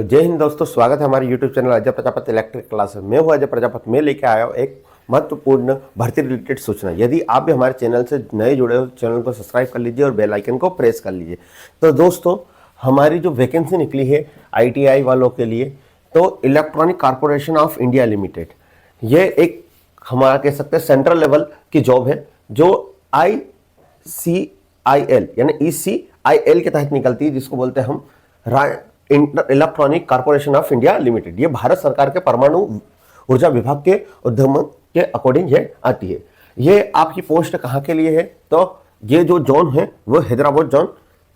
जय हिंद दोस्तों, स्वागत है हमारे YouTube channel Ajay Prajapati electric class में। मैं हूं अजय प्रजापति। मैं लेके आया हूं एक महत्वपूर्ण भर्ती रिलेटेड सूचना। यदि आप भी हमारे चैनल से नए जुड़े हो, चैनल को सब्सक्राइब कर लीजिए और बेल आइकन को प्रेस कर लीजिए। तो दोस्तों, हमारी जो वैकेंसी निकली है ITI वालों के लिए, तो electronic corporation of India limited, ये एक हमारा कह सकते हैं सेंट्रल लेवल की जॉब है, जो ICIL यानी ECIL के तहत निकलती है, जिसको बोलते हैं हम electronic corporation of India limited. ये भारत सरकार के परमाणु ऊर्जा विभाग के उद्यम के अकॉर्डिंग ये आती है। ये आपकी पोस्ट कहाँ के लिए है? तो ये जो जोन है वो हैदराबाद जोन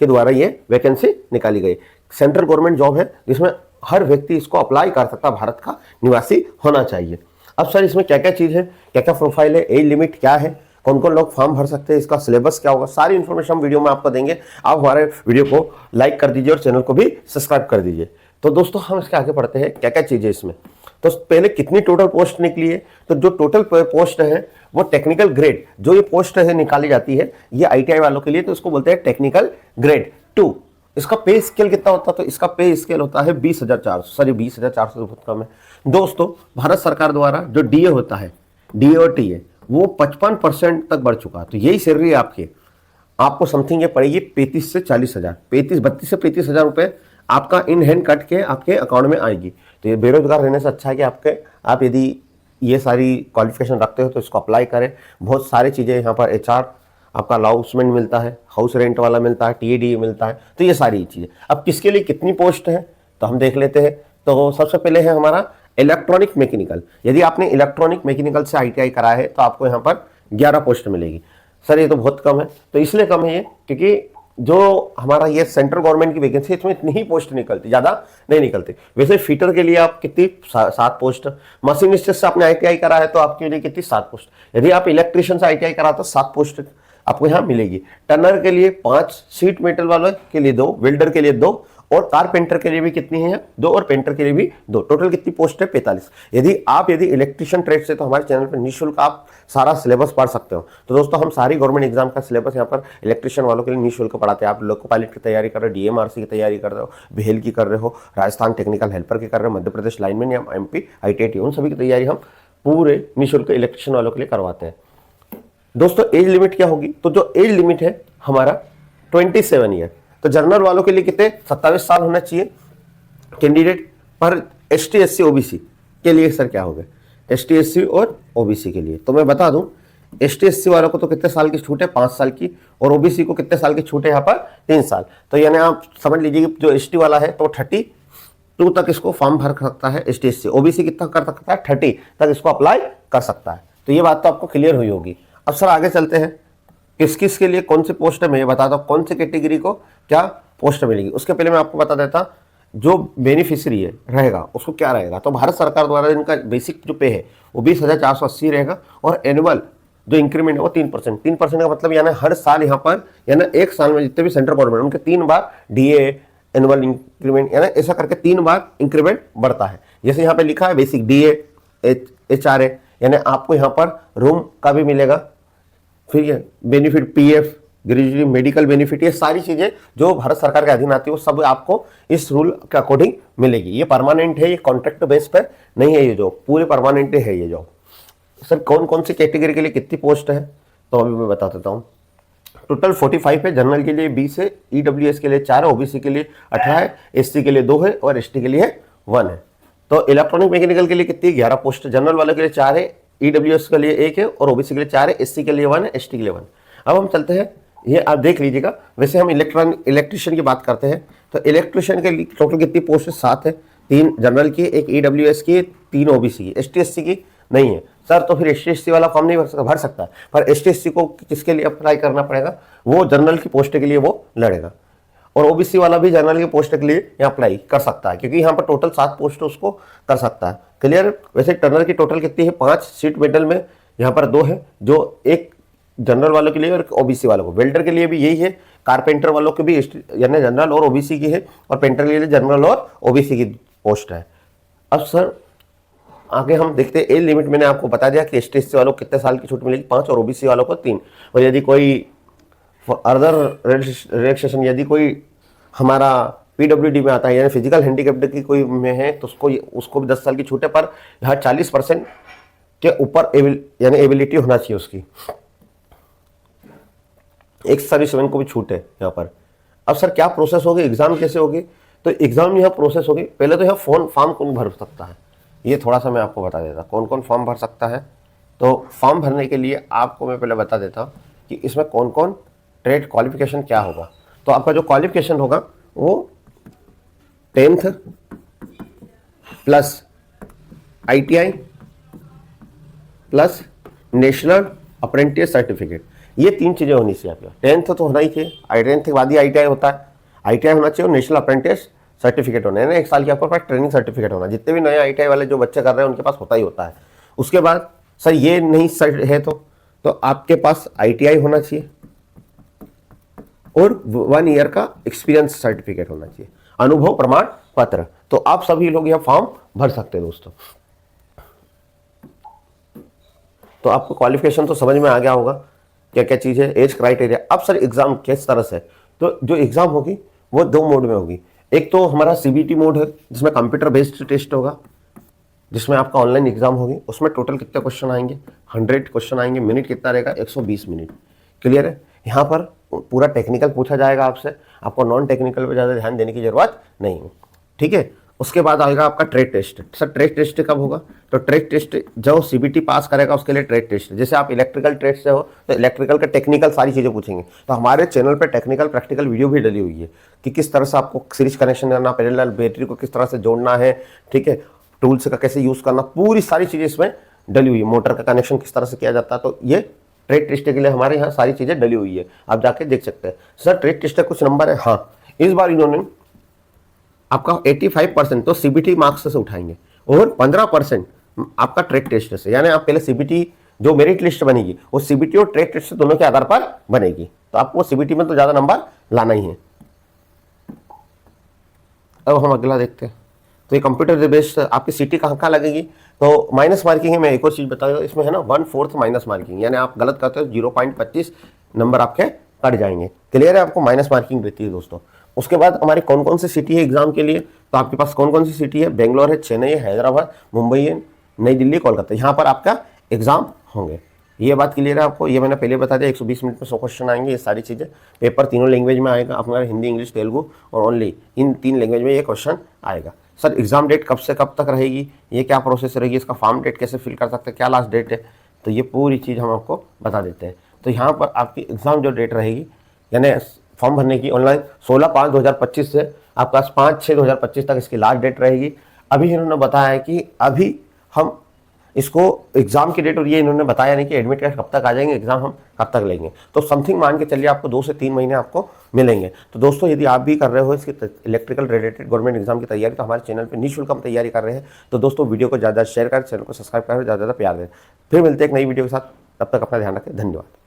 के द्वारा ये वैकेंसी निकाली गई। सेंट्रल गवर्नमेंट जॉब है जिसमें हर व्यक्ति इसको अप्लाई कर सकता है, भारत का निवासी होना चाहिए। अब सर, इसमें क्या क्या चीज़ है, क्या क्या प्रोफाइल है, एज लिमिट क्या है, कौन कौन लोग फॉर्म भर सकते हैं, इसका सिलेबस क्या होगा, सारी इन्फॉर्मेशन हम वीडियो में आपको देंगे। आप हमारे वीडियो को लाइक कर दीजिए और चैनल को भी सब्सक्राइब कर दीजिए। तो दोस्तों, हम इसके आगे बढ़ते हैं, क्या क्या चीज़ें इसमें। तो पहले कितनी टोटल पोस्ट निकली है? तो जो टोटल पोस्ट है वो टेक्निकल ग्रेड, जो ये पोस्ट है निकाली जाती है ये ITI वालों के लिए, तो इसको बोलते हैं टेक्निकल ग्रेड 2। इसका पे स्केल कितना होता है? तो इसका पे स्केल होता है 20,400। सॉरी, 20,400 तो बहुत कम है दोस्तों। भारत सरकार द्वारा जो DA होता है, DA और TA, वो 55% तक बढ़ चुका है। तो यही सैलरी है आपको समथिंग ये पड़ेगी 35 से 40 हज़ार, 32 से 35 हज़ार रुपये आपका इन हैंड कट के आपके अकाउंट में आएगी। तो ये बेरोजगार रहने से अच्छा है कि आप यदि ये सारी क्वालिफिकेशन रखते हो तो इसको अप्लाई करें। बहुत सारी चीज़ें यहाँ पर HR आपका अलाउंसमेंट मिलता है, हाउस रेंट वाला मिलता है, TAD मिलता है। तो ये सारी चीज़ें अब किसके लिए कितनी पोस्ट है तो हम देख लेते हैं। तो सबसे पहले है हमारा इलेक्ट्रॉनिक मैकेनिकल। यदि आपने इलेक्ट्रॉनिक मैकेनिकल से ITI करा है तो आपको यहाँ पर 11 पोस्ट मिलेगी। सर, ये तो बहुत कम है। तो इसलिए कम है ये क्योंकि जो हमारा ये सेंट्रल गवर्नमेंट की वैकेंसी है इसमें इतनी ही पोस्ट निकलती, ज़्यादा नहीं निकलती। वैसे फीटर के लिए आप कितनी 7 पोस्ट, मशीनिस्ट से आपने ITI करा है तो आपके लिए कितनी 7 पोस्ट। यदि आप इलेक्ट्रिशियन से ITI करा तो 7 पोस्ट आपको यहाँ मिलेगी। टर्नर के लिए 5, शीट मेटल वाले के लिए 2, वेल्डर के लिए 2 और कारपेंटर के लिए भी कितनी है? 2 और पेंटर के लिए भी 2। टोटल कितनी पोस्ट है? 45। यदि इलेक्ट्रिशियन ट्रेड से, तो हमारे चैनल पर निःशुल्क आप सारा सिलेबस पढ़ सकते हो। तो दोस्तों, हम सारी गवर्नमेंट एग्जाम का सिलेबस यहाँ पर इलेक्ट्रिशियन वालों के लिए निःशुल्क पढ़ाते हैं। आप लोग को पायलट की तैयारी कर रहे हो, DMRC की तैयारी कर रहे हो, भेल की कर रहे हो, राजस्थान टेक्निकल हेल्पर की कर रहे हो, मध्य प्रदेश लाइनमैन या MP ITT, उन सभी की तैयारी हम पूरे निःशुल्क इलेक्ट्रिशियन वालों के लिए करवाते हैं। दोस्तों, एज लिमिट क्या होगी? तो जो एज लिमिट है हमारा 27 ईयर। तो जनरल वालों के लिए कितने? 27 साल होना चाहिए कैंडिडेट पर। ST SC OBC के लिए सर क्या होगा? ST SC और OBC के लिए तो मैं बता दूं, ST SC वालों को तो कितने साल की छूट है? 5 साल की। और OBC को कितने साल की छूट है? यहाँ पर 3 साल। तो यानी आप समझ लीजिए कि जो ST वाला है तो 32 तक इसको फॉर्म भर सकता है ST SC। OBC कितना कर सकता है? 30 तक इसको अप्लाई कर सकता है। तो ये बात तो आपको क्लियर हुई होगी। अब सर आगे चलते हैं, किस किस के लिए कौन सी पोस्ट है मैं ये बताता हूँ, कौन सी कैटेगरी को क्या पोस्ट मिलेगी। उसके पहले मैं आपको बता देता जो बेनिफिशियरी है रहेगा उसको क्या रहेगा। तो भारत सरकार द्वारा इनका बेसिक जो पे है वो 20,480 रहेगा और एनुअल जो इंक्रीमेंट है वो 3%। 3% का मतलब यानी हर साल यहाँ पर, यानी एक साल में जितने भी सेंट्रल गवर्नमेंट उनके 3 बार DA एनुअल इंक्रीमेंट, यानी ऐसा करके 3 बार इंक्रीमेंट बढ़ता है। जैसे यहाँ पे लिखा है बेसिक DA HRA, यानी आपको यहाँ पर रूम का भी मिलेगा, फिर ये benefit PF, gratuity, medical benefit, ये सारी चीज़ें जो भारत सरकार के अधीन आती है वो सब आपको इस रूल के अकॉर्डिंग मिलेगी। ये परमानेंट है, ये कॉन्ट्रैक्ट बेस पर नहीं है, ये जॉब पूरे परमानेंट है ये जॉब। सर कौन कौन सी कैटेगरी के लिए कितनी पोस्ट है तो अभी मैं बता देता हूँ। टोटल 45 है। जनरल के लिए 20 है, EWS के लिए 4 है, OBC के लिए 18 है, SC के लिए 2 है और ST के लिए 1 है। तो इलेक्ट्रॉनिक मैकेनिकल के लिए कितनी? 11 पोस्ट। जनरल वाले के लिए 4 है, EWS के लिए 1 है और OBC के लिए 4 है, SC के लिए 1 है, ST के लिए 1। अब हम चलते हैं, ये आप देख लीजिएगा। वैसे हम इलेक्ट्रिशियन की बात करते हैं तो इलेक्ट्रिशियन के लिए टोटल कितनी पोस्ट है? 7 है। 3 जनरल की, 1 EWS की, 3 OBC की, ST SC की नहीं है। सर तो फिर ST SC वाला फॉर्म नहीं भर सकता, पर ST SC को किसके लिए अप्लाई करना पड़ेगा? वो जनरल की पोस्ट के लिए वो लड़ेगा और OBC वाला भी जनरल की पोस्ट के लिए यहाँ अप्लाई कर सकता है क्योंकि यहाँ पर टोटल 7 पोस्ट उसको कर सकता है। क्लियर? वैसे टर्नर की टोटल कितनी है? 5। सीट मेटल में यहाँ पर 2 है, जो एक जनरल वालों के लिए और OBC वालों को। वेल्डर के लिए भी यही है। कारपेंटर वालों के भी यानी जनरल और OBC की है और पेंटर के लिए जनरल और OBC की पोस्ट है। अब सर आगे हम देखते हैं एज लिमिट। मैंने आपको बता दिया कि ST SC वालों को कितने साल की छूट मिलेगी? 5 और OBC वालों को 3। और यदि कोई अदर रिलैक्सेशन, यदि कोई हमारा पीडब्ल्यूडी में आता है, यानी फिजिकल हैंडीकैप्ड की कोई में है तो उसको भी 10 साल की छूट है, पर यहाँ 40% के ऊपर यानी एबिलिटी होना चाहिए उसकी। एक सर्विसमैन को भी छूट है यहाँ पर। अब सर क्या प्रोसेस होगी, एग्जाम कैसे होगी? तो एग्जाम यहाँ प्रोसेस होगी, पहले तो यहाँ फॉर्म कौन भर सकता है ये थोड़ा सा मैं आपको बता देता, कौन कौन फॉर्म भर सकता है। तो फॉर्म भरने के लिए आपको मैं पहले बता देता हूँ कि इसमें कौन कौन ट्रेड क्वालिफिकेशन क्या होगा। तो आपका जो क्वालिफिकेशन होगा वो 10th plus ITI plus national apprentice certificate, ये 3 चीज़ें होनी चाहिए आपके। 10th तो होना ही चाहिए, 10th के बाद ही ITI होता है, ITI होना चाहिए और नेशनल अप्रेंटिस सर्टिफिकेट होना है, 1 साल की आपके पास ट्रेनिंग सर्टिफिकेट होना। जितने भी नए ITI वाले जो बच्चे कर रहे हैं उनके पास होता ही होता है। उसके बाद सर ये नहीं है तो आपके पास ITI होना चाहिए और 1 ईयर का एक्सपीरियंस सर्टिफिकेट होना चाहिए, अनुभव प्रमाण पत्र। तो आप सभी लोग यह फॉर्म भर सकते हैं दोस्तों। तो आपको क्वालिफिकेशन तो समझ में आ गया होगा क्या क्या चीज़ है, एज क्राइटेरिया। अब सर एग्जाम किस तरह से, तो जो एग्जाम होगी वो 2 मोड में होगी। एक तो हमारा CBT मोड है जिसमें कंप्यूटर बेस्ड टेस्ट होगा, जिसमें आपका ऑनलाइन एग्जाम होगी। उसमें टोटल कितने क्वेश्चन आएंगे, 100 क्वेश्चन आएंगे, मिनट कितना रहेगा, 120 मिनट। क्लियर है? यहाँ पर पूरा टेक्निकल पूछा जाएगा आपसे, आपको नॉन टेक्निकल पे ज़्यादा ध्यान देने की जरूरत नहीं है। ठीक है, उसके बाद आएगा आपका trade test. Sir trade test कब होगा? तो ट्रेड टेस्ट जो CBT पास करेगा उसके लिए ट्रेड टेस्ट। जैसे आप इलेक्ट्रिकल ट्रेड से हो तो इलेक्ट्रिकल का टेक्निकल सारी चीज़ें पूछेंगे। तो हमारे चैनल पे टेक्निकल प्रैक्टिकल वीडियो भी डली हुई है कि किस तरह से आपको सीरीज कनेक्शन करना, पैरेलल बैटरी को किस तरह से जोड़ना है, ठीक है, टूल्स का कैसे यूज़ करना, पूरी सारी चीज़ें इसमें डली हुई है। मोटर का कनेक्शन किस तरह से किया जाता है, तो ये ट्रेड टेस्ट के लिए हमारे यहाँ सारी चीज़ें डली हुई है, आप जाके देख सकते हैं। सर ट्रेड टेस्ट का कुछ नंबर है? हाँ, इस बार इन्होंने आपका 85% तो CBT मार्क्स से उठाएंगे और 15% आपका ट्रेड टेस्ट से। यानी आप पहले CBT जो मेरिट लिस्ट बनेगी वो CBT और ट्रेड टेस्ट दोनों के आधार पर बनेगी। तो आपको CBT में तो ज़्यादा नंबर लाना ही है। अब हम अगला देखते हैं। तो ये कंप्यूटर बेस्ड आपकी CT कहाँ लगेगी? तो माइनस मार्किंग है। मैं एक और चीज़ बता दूँ, इसमें है ना 1/4 माइनस मार्किंग, यानी आप गलत करते हो 0.25 नंबर आपके कट जाएंगे। क्लियर है? आपको माइनस मार्किंग रहती है दोस्तों। उसके बाद हमारी कौन कौन सी सिटी है एग्जाम के लिए? तो आपके पास कौन कौन सी सिटी है? बेंगलोर है, चेन्नई है, हैदराबाद, मुंबई है, नई दिल्ली, कोलकाता। यहाँ पर आपका एग्जाम होंगे। ये बात क्लियर है आपको? ये मैंने पहले बता दिया। 120 मिनट में 100 क्वेश्चन आएंगे, ये सारी चीज़ें। पेपर तीनों लैंग्वेज में आएगा, अपना हिंदी, इंग्लिश, तेलुगु और ओनली इन 3 लैंग्वेज में ये क्वेश्चन आएगा। सर एग्जाम डेट कब से कब तक रहेगी, ये क्या प्रोसेस रहेगी, इसका फॉर्म डेट कैसे फिल कर सकते हैं, क्या लास्ट डेट है, तो ये पूरी चीज़ हम आपको बता देते हैं। तो यहाँ पर आपकी एग्जाम जो डेट रहेगी, यानी फॉर्म भरने की ऑनलाइन 16/5/2025 से आपके पास 5/6/2025 तक इसकी लास्ट डेट रहेगी। अभी इन्होंने बताया है कि अभी हम इसको एग्जाम की डेट, और ये इन्होंने बताया नहीं कि एडमिट कार्ड कब तक आ जाएंगे, एग्जाम हम कब तक लेंगे। तो समथिंग मान के चलिए आपको 2 से 3 महीने आपको मिलेंगे। तो दोस्तों यदि आप भी कर रहे हो इसकी इलेक्ट्रिकल रिलेटेड गवर्नमेंट एग्जाम की तैयारी, तो हमारे चैनल पर निःशुल्क हम तैयारी कर रहे हैं। तो दोस्तों वीडियो को ज़्यादा शेयर करें, चैनल को सब्सक्राइब करें, ज़्यादा प्यार दें। फिर मिलते हैं एक नई वीडियो के साथ, तब तक अपना ध्यान रखें। धन्यवाद।